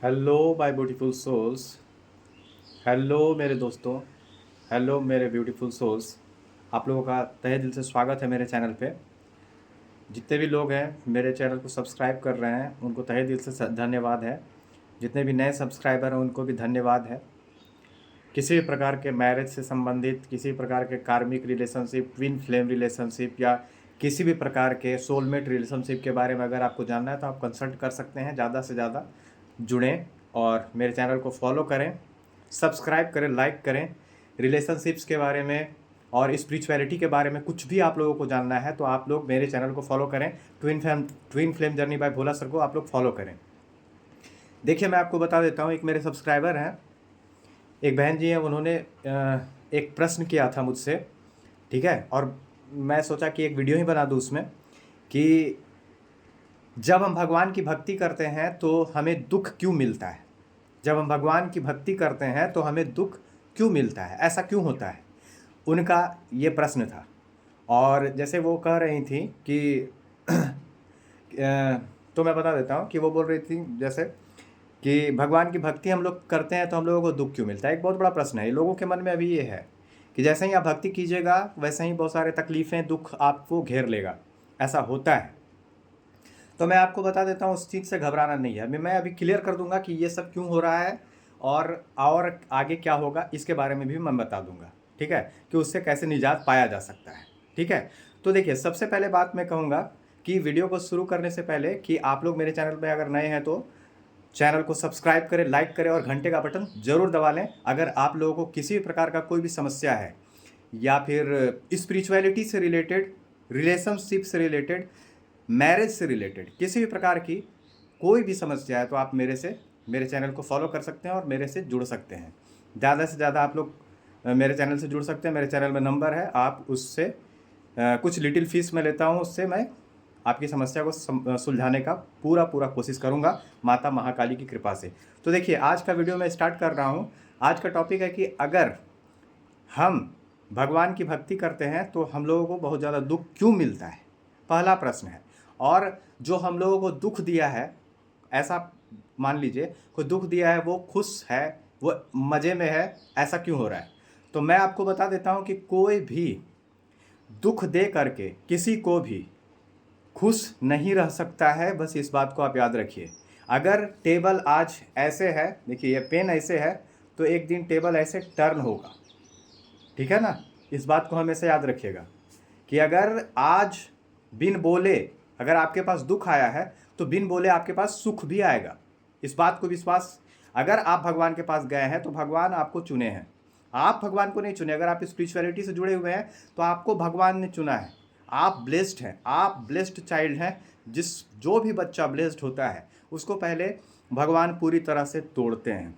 Hello my beautiful souls. Hello मेरे दोस्तों। Hello मेरे ब्यूटीफुल सोल्स। आप लोगों का तहे दिल से स्वागत है मेरे चैनल पे। जितने भी लोग हैं मेरे चैनल को सब्सक्राइब कर रहे हैं उनको तहे दिल से धन्यवाद है। जितने भी नए सब्सक्राइबर हैं उनको भी धन्यवाद है। किसी भी प्रकार के मैरिज से संबंधित, किसी प्रकार के कार्मिक रिलेशनशिप, ट्विन फ्लेम रिलेशनशिप या किसी भी प्रकार के सोलमेट रिलेशनशिप के बारे में अगर आपको जानना है तो आप कंसल्ट कर सकते हैं। ज़्यादा से ज़्यादा जुड़ें और मेरे चैनल को फॉलो करें, सब्सक्राइब करें, लाइक करें। रिलेशनशिप्स के बारे में और स्पिरिचुअलिटी के बारे में कुछ भी आप लोगों को जानना है तो आप लोग मेरे चैनल को फॉलो करें। ट्विन फ्लेम जर्नी बाय भोला सर को आप लोग फॉलो करें। देखिए, मैं आपको बता देता हूँ, एक मेरे सब्सक्राइबर हैं, एक बहन जी हैं, उन्होंने एक प्रश्न किया था मुझसे। ठीक है, और मैं सोचा कि एक वीडियो ही बना दूँ उसमें कि जब हम भगवान की भक्ति करते हैं तो हमें दुख क्यों मिलता है। जब हम भगवान की भक्ति करते हैं तो हमें दुख क्यों मिलता है, ऐसा क्यों होता है। उनका ये प्रश्न था। और जैसे वो कह रही थी कि तो मैं बता देता हूँ कि वो बोल रही थी जैसे कि भगवान की भक्ति हम लोग करते हैं तो हम लोगों को दुख क्यों मिलता है। एक बहुत बड़ा प्रश्न है, ये लोगों के मन में अभी ये है कि जैसे ही आप भक्ति कीजिएगा वैसे ही बहुत सारे तकलीफ़ें, दुख आपको घेर लेगा। ऐसा होता है। तो मैं आपको बता देता हूँ, उस चीज़ से घबराना नहीं है। मैं अभी क्लियर कर दूंगा कि ये सब क्यों हो रहा है और आगे क्या होगा इसके बारे में भी मैं बता दूंगा। ठीक है, कि उससे कैसे निजात पाया जा सकता है। ठीक है, तो देखिए, सबसे पहले बात मैं कहूँगा कि वीडियो को शुरू करने से पहले कि आप लोग मेरे चैनल पर अगर नए हैं तो चैनल को सब्सक्राइब करें, लाइक करें और घंटे का बटन जरूर दबा लें। अगर आप लोगों को किसी भी प्रकार का कोई भी समस्या है या फिर स्पिरिचुअलिटी से रिलेटेड, रिलेशनशिप से रिलेटेड, मैरिज से रिलेटेड किसी भी प्रकार की कोई भी समस्या है तो आप मेरे चैनल को फॉलो कर सकते हैं और मेरे से जुड़ सकते हैं। ज़्यादा से ज़्यादा आप लोग मेरे चैनल से जुड़ सकते हैं। मेरे चैनल में नंबर है, आप उससे कुछ लिटिल फीस मैं लेता हूँ, उससे मैं आपकी समस्या को सुलझाने का पूरा पूरा कोशिश करूँगा माता महाकाली की कृपा से। तो देखिए, आज का वीडियो मैं स्टार्ट कर रहा हूँ। आज का टॉपिक है कि अगर हम भगवान की भक्ति करते हैं तो हम लोगों को बहुत ज़्यादा दुख क्यों मिलता है, पहला प्रश्न है। और जो हम लोगों को दुख दिया है, ऐसा मान लीजिए कोई दुख दिया है, वो खुश है, वो मज़े में है, ऐसा क्यों हो रहा है। तो मैं आपको बता देता हूँ कि कोई भी दुख दे करके किसी को भी खुश नहीं रह सकता है। बस इस बात को आप याद रखिए। अगर टेबल आज ऐसे है, देखिए ये पेन ऐसे है, तो एक दिन टेबल ऐसे टर्न होगा। ठीक है ना, इस बात को हमेशा याद रखिएगा कि अगर आज बिन बोले अगर आपके पास दुख आया है तो बिन बोले आपके पास सुख भी आएगा। इस बात को विश्वास, अगर आप भगवान के पास गए हैं तो भगवान आपको चुने हैं। आप भगवान को नहीं चुने। अगर आप स्पिरिचुअलिटी से जुड़े हुए हैं तो आपको भगवान ने चुना है। आप ब्लेस्ड हैं, आप ब्लेस्ड चाइल्ड हैं। जो भी बच्चा ब्लेस्ड होता है उसको पहले भगवान पूरी तरह से तोड़ते हैं।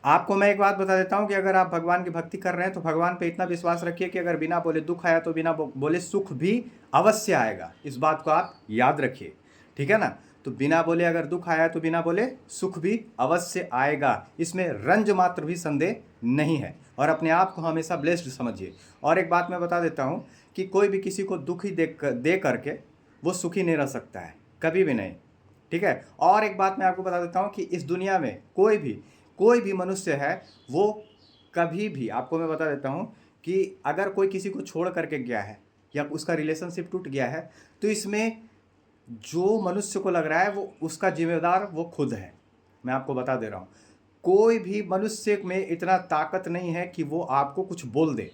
आपको मैं एक बात बता देता हूँ कि अगर आप भगवान की भक्ति कर रहे हैं तो भगवान पे इतना विश्वास रखिए कि अगर बिना बोले दुख आया तो बिना बोले सुख भी अवश्य आएगा। इस बात को आप याद रखिए। ठीक है ना, तो बिना बोले अगर दुख आया तो बिना बोले सुख भी अवश्य आएगा। इसमें रंज मात्र भी संदेह नहीं है। और अपने आप को हमेशा ब्लेस्ड समझिए। और एक बात मैं बता देता हूँ कि कोई भी किसी को दुख ही दे करके वो सुखी नहीं रह सकता है, कभी भी नहीं। ठीक है, और एक बात मैं आपको बता देता हूँ कि इस दुनिया में कोई भी मनुष्य है, वो कभी भी, आपको मैं बता देता हूँ कि अगर कोई किसी को छोड़ करके गया है या उसका रिलेशनशिप टूट गया है तो इसमें जो मनुष्य को लग रहा है वो उसका जिम्मेदार वो खुद है। मैं आपको बता दे रहा हूँ, कोई भी मनुष्य में इतना ताकत नहीं है कि वो आपको कुछ बोल दे।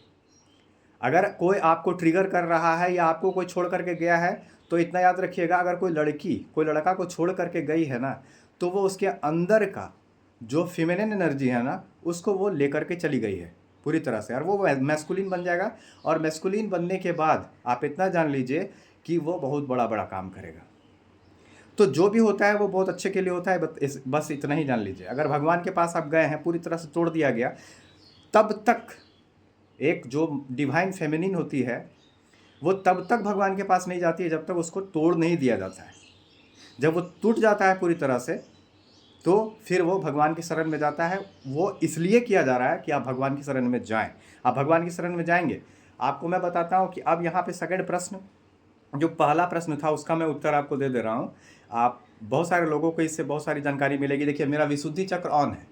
अगर कोई आपको ट्रिगर कर रहा है या आपको कोई छोड़ करके गया है तो इतना याद रखिएगा, अगर कोई लड़का को छोड़ करके गई है ना तो वो उसके अंदर का जो फीमेलिन एनर्जी है ना उसको वो लेकर के चली गई है पूरी तरह से, और वो मैस्कुलिन बन जाएगा। और मैस्कुलिन बनने के बाद आप इतना जान लीजिए कि वो बहुत बड़ा बड़ा काम करेगा। तो जो भी होता है वो बहुत अच्छे के लिए होता है। बस इतना ही जान लीजिए। अगर भगवान के पास आप गए हैं, पूरी तरह से तोड़ दिया गया, तब तक एक जो डिवाइन फेमिनिन होती है वो तब तक भगवान के पास नहीं जाती है जब तक उसको तोड़ नहीं दिया जाता है। जब वो टूट जाता है पूरी तरह से तो फिर वो भगवान की शरण में जाता है। वो इसलिए किया जा रहा है कि आप भगवान की शरण में जाएं। आप भगवान की शरण में जाएंगे। आपको मैं बताता हूं कि अब यहाँ पे सेकंड प्रश्न, जो पहला प्रश्न था उसका मैं उत्तर आपको दे दे रहा हूं। आप बहुत सारे लोगों को इससे बहुत सारी जानकारी मिलेगी। देखिए मेरा विशुद्धि चक्र ऑन है,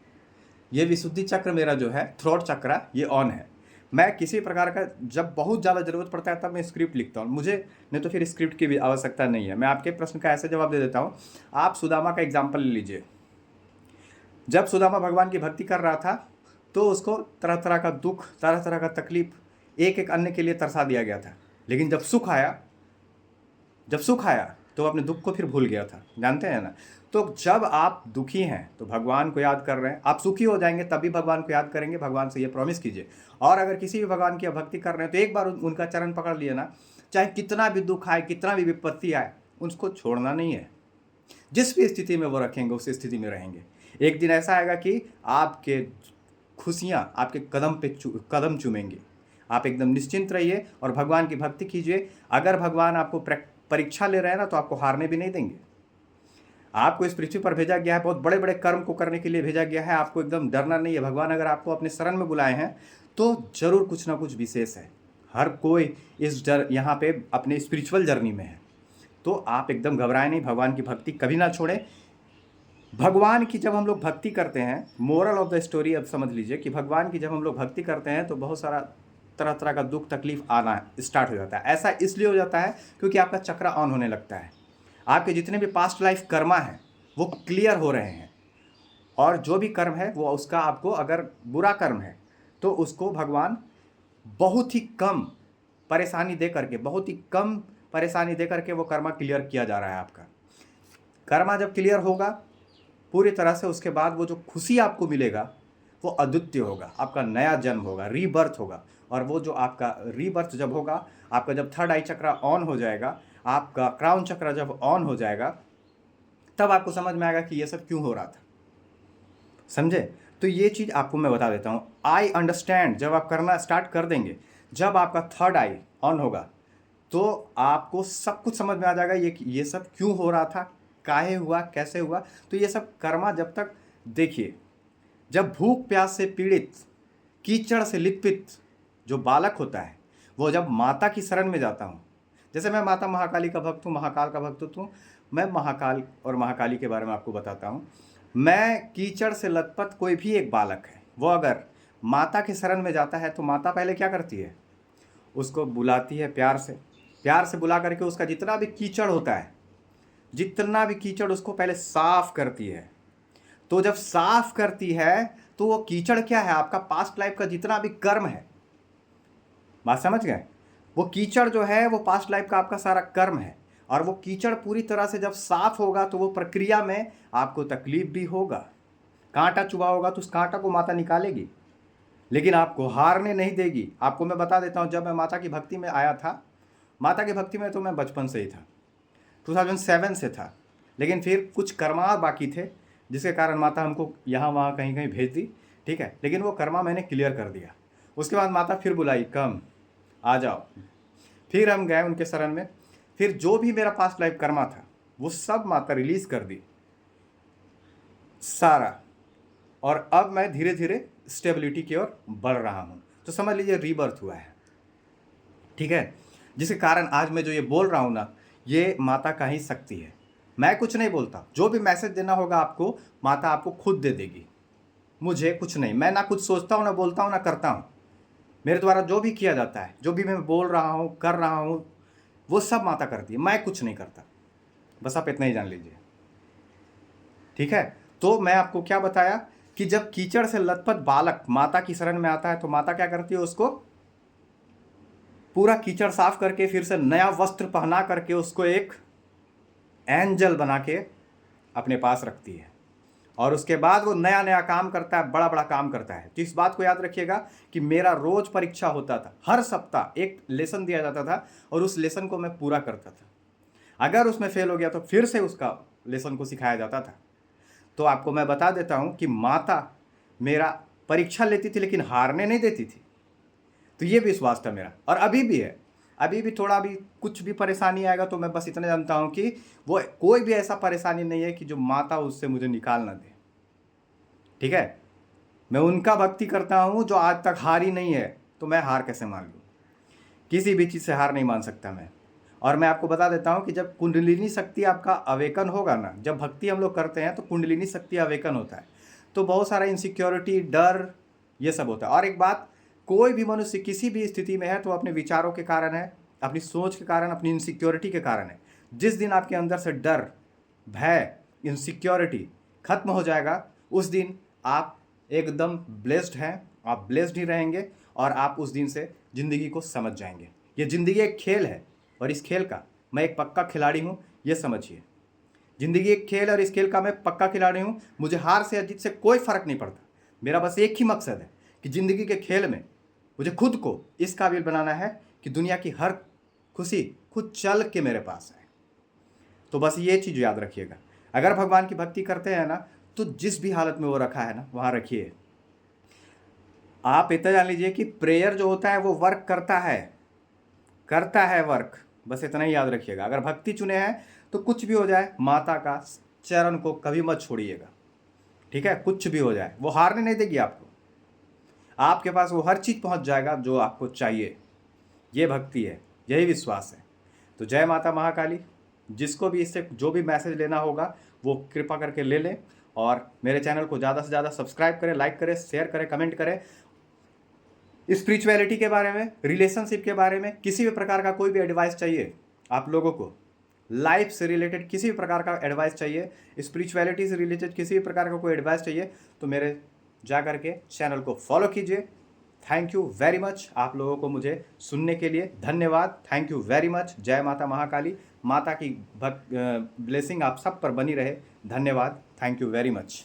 ये विशुद्धि चक्र मेरा जो है थ्रोट चक्र ये ऑन है। मैं किसी प्रकार का जब बहुत ज़्यादा ज़रूरत पड़ता है तब मैं स्क्रिप्ट लिखता हूँ, मुझे नहीं तो फिर स्क्रिप्ट की भी आवश्यकता नहीं है। मैं आपके प्रश्न का ऐसे जवाब दे देता हूँ। आप सुदामा का एग्जाम्पल ले लीजिए। जब सुदामा भगवान की भक्ति कर रहा था तो उसको तरह तरह का दुख, तरह तरह का तकलीफ एक एक अन्य के लिए तरसा दिया गया था, लेकिन जब सुख आया तो अपने दुख को फिर भूल गया था, जानते हैं ना। तो जब आप दुखी हैं तो भगवान को याद कर रहे हैं, आप सुखी हो जाएंगे तभी भगवान को याद करेंगे, भगवान से ये प्रॉमिस कीजिए। और अगर किसी भी भगवान की भक्ति कर रहे हैं तो एक बार उनका चरण पकड़ लिए ना, चाहे कितना भी दुख आए, कितना भी विपत्ति आए, उसको छोड़ना नहीं है। जिस भी स्थिति में वो रखेंगे उस स्थिति में रहेंगे। एक दिन ऐसा आएगा कि आपके खुशियाँ आपके कदम पे कदम चूमेंगी। आप एकदम निश्चिंत रहिए और भगवान की भक्ति कीजिए। अगर भगवान आपको परीक्षा ले रहे हैं ना तो आपको हारने भी नहीं देंगे। आपको इस पृथ्वी पर भेजा गया है, बहुत बड़े बड़े कर्म को करने के लिए भेजा गया है। आपको एकदम डरना नहीं है। भगवान अगर आपको अपने शरण में बुलाए हैं तो जरूर कुछ ना कुछ विशेष है। हर कोई यहाँ पे अपने स्पिरिचुअल जर्नी में है, तो आप एकदम घबराएं नहीं। भगवान की भक्ति कभी ना छोड़ें। भगवान की जब हम लोग भक्ति करते हैं, मोरल ऑफ द स्टोरी अब समझ लीजिए कि भगवान की जब हम लोग भक्ति करते हैं तो बहुत सारा तरह तरह का दुख तकलीफ आना स्टार्ट हो जाता है। ऐसा इसलिए हो जाता है क्योंकि आपका चक्र ऑन होने लगता है। आपके जितने भी पास्ट लाइफ कर्मा हैं वो क्लियर हो रहे हैं, और जो भी कर्म है वो उसका आपको, अगर बुरा कर्म है तो उसको भगवान बहुत ही कम परेशानी दे करके, बहुत ही कम परेशानी दे करके वो कर्मा क्लियर किया जा रहा है। आपका कर्मा जब क्लियर होगा पूरी तरह से, उसके बाद वो जो खुशी आपको मिलेगा वो अद्वितीय होगा। आपका नया जन्म होगा, रीबर्थ होगा। और वो जो आपका रीबर्थ जब होगा, आपका जब थर्ड आई चक्र ऑन हो जाएगा, आपका क्राउन चक्र जब ऑन हो जाएगा, तब आपको समझ में आएगा कि ये सब क्यों हो रहा था। समझे? तो ये चीज़ आपको मैं बता देता हूँ। आई अंडरस्टैंड जब आप करना स्टार्ट कर देंगे, जब आपका थर्ड आई ऑन होगा तो आपको सब कुछ समझ में आ जाएगा ये सब क्यों हो रहा था, काहे हुआ, कैसे हुआ। तो ये सब कर्मा जब तक, देखिए जब भूख प्यास से पीड़ित, कीचड़ से लिपट जो बालक होता है, वो जब माता की शरण में जाता हूँ, जैसे मैं माता महाकाली का भक्त हूँ, महाकाल का भक्त हूँ, मैं महाकाल और महाकाली के बारे में आपको बताता हूँ। मैं कीचड़ से लथपथ कोई भी एक बालक है, वो अगर माता की शरण में जाता है तो माता पहले क्या करती है, उसको बुलाती है प्यार से बुला करके उसका जितना भी कीचड़ होता है, जितना भी कीचड़ उसको पहले साफ करती है। तो जब साफ करती है तो वो कीचड़ क्या है, आपका पास्ट लाइफ का जितना भी कर्म है। बात समझ गए? वो कीचड़ जो है वो पास्ट लाइफ का आपका सारा कर्म है। और वो कीचड़ पूरी तरह से जब साफ होगा तो वो प्रक्रिया में आपको तकलीफ भी होगा, कांटा चुभा होगा तो उस कांटा को माता निकालेगी, लेकिन आपको हारने नहीं देगी। आपको मैं बता देता हूँ, जब मैं माता की भक्ति में आया था, माता की भक्ति में तो मैं बचपन से ही था, 2007 से था, लेकिन फिर कुछ कर्मा बाकी थे जिसके कारण माता हमको यहाँ वहाँ कहीं कहीं भेज दी, ठीक है। लेकिन वो कर्मा मैंने क्लियर कर दिया। उसके बाद माता फिर बुलाई, कम आ जाओ। फिर हम गए उनके शरण में, फिर जो भी मेरा पास्ट लाइफ कर्मा था वो सब माता रिलीज कर दी सारा, और अब मैं धीरे धीरे स्टेबिलिटी की ओर बढ़ रहा हूँ। तो समझ लीजिए रीबर्थ हुआ है, ठीक है। जिसके कारण आज मैं जो ये बोल रहा हूँ ना, ये माता का ही शक्ति है। मैं कुछ नहीं बोलता, जो भी मैसेज देना होगा आपको माता आपको खुद दे देगी। मुझे कुछ नहीं, मैं ना कुछ सोचता हूँ, ना बोलता हूँ, ना करता हूँ। मेरे द्वारा जो भी किया जाता है, जो भी मैं बोल रहा हूँ, कर रहा हूँ, वो सब माता करती है, मैं कुछ नहीं करता। बस आप इतना ही जान लीजिए, ठीक है। तो मैं आपको क्या बताया कि जब कीचड़ से लथपथ बालक माता की शरण में आता है तो माता क्या करती है, उसको पूरा कीचड़ साफ करके फिर से नया वस्त्र पहना करके उसको एक एंजल बना के अपने पास रखती है। और उसके बाद वो नया नया काम करता है, बड़ा बड़ा काम करता है। तो इस बात को याद रखिएगा कि मेरा रोज परीक्षा होता था, हर सप्ताह एक लेसन दिया जाता था और उस लेसन को मैं पूरा करता था। अगर उसमें फेल हो गया तो फिर से उसका लेसन को सिखाया जाता था। तो आपको मैं बता देता हूँ कि माता मेरा परीक्षा लेती थी लेकिन हारने नहीं देती थी। तो ये विश्वास था मेरा, और अभी भी है। अभी भी थोड़ा भी कुछ भी परेशानी आएगा तो मैं बस इतना जानता हूँ कि वो कोई भी ऐसा परेशानी नहीं है कि जो माता उससे मुझे निकाल ना दे, ठीक है। मैं उनका भक्ति करता हूँ जो आज तक हारी नहीं है, तो मैं हार कैसे मान लूँ? किसी भी चीज़ से हार नहीं मान सकता मैं। और मैं आपको बता देता हूँ कि जब कुंडलिनी शक्ति आपका अवेकन होगा ना, जब भक्ति हम लोग करते हैं तो कुंडलिनी शक्ति अवेकन होता है, तो बहुत सारा इनसिक्योरिटी, डर, ये सब होता है। और एक बात, कोई भी मनुष्य किसी भी स्थिति में है तो अपने विचारों के कारण है, अपनी सोच के कारण, अपनी इनसिक्योरिटी के कारण है। जिस दिन आपके अंदर से डर, भय, इनसिक्योरिटी खत्म हो जाएगा, उस दिन आप एकदम ब्लेस्ड हैं, आप ब्लेस्ड ही रहेंगे और आप उस दिन से ज़िंदगी को समझ जाएंगे। ये ज़िंदगी एक खेल है और इस खेल का मैं एक पक्का खिलाड़ी हूँ, ये समझिए। ज़िंदगी एक खेल है और इस खेल का मैं पक्का खिलाड़ी हूँ। मुझे हार से या जीत से कोई फ़र्क नहीं पड़ता। मेरा बस एक ही मकसद है कि ज़िंदगी के खेल में मुझे खुद को इस काबिल बनाना है कि दुनिया की हर खुशी खुद चल के मेरे पास है। तो बस ये चीज़ याद रखिएगा, अगर भगवान की भक्ति करते हैं ना, तो जिस भी हालत में वो रखा है ना, वहाँ रखिए। आप इतना जान लीजिए कि प्रेयर जो होता है वो वर्क करता है वर्क, बस इतना ही याद रखिएगा। अगर भक्ति चुने हैं तो कुछ भी हो जाए, माता का चरण को कभी मत छोड़िएगा, ठीक है? कुछ भी हो जाए, वो हारने नहीं देगी आपको। आपके पास वो हर चीज़ पहुंच जाएगा जो आपको चाहिए। ये भक्ति है, यही विश्वास है। तो जय माता महाकाली। जिसको भी इससे जो भी मैसेज लेना होगा वो कृपा करके ले लें, और मेरे चैनल को ज़्यादा से ज़्यादा सब्सक्राइब करें, लाइक करें, शेयर करें, कमेंट करें। स्पिरिचुअलिटी के बारे में, रिलेशनशिप के बारे में, किसी भी प्रकार का कोई भी एडवाइस चाहिए आप लोगों को, लाइफ से रिलेटेड किसी भी प्रकार का एडवाइस चाहिए, स्पिरिचुअलिटी से रिलेटेड किसी भी प्रकार का कोई एडवाइस चाहिए, तो मेरे जा करके चैनल को फॉलो कीजिए। थैंक यू वेरी मच आप लोगों को मुझे सुनने के लिए, धन्यवाद, थैंक यू वेरी मच। जय माता महाकाली। माता की ब्लेसिंग आप सब पर बनी रहे। धन्यवाद, थैंक यू वेरी मच।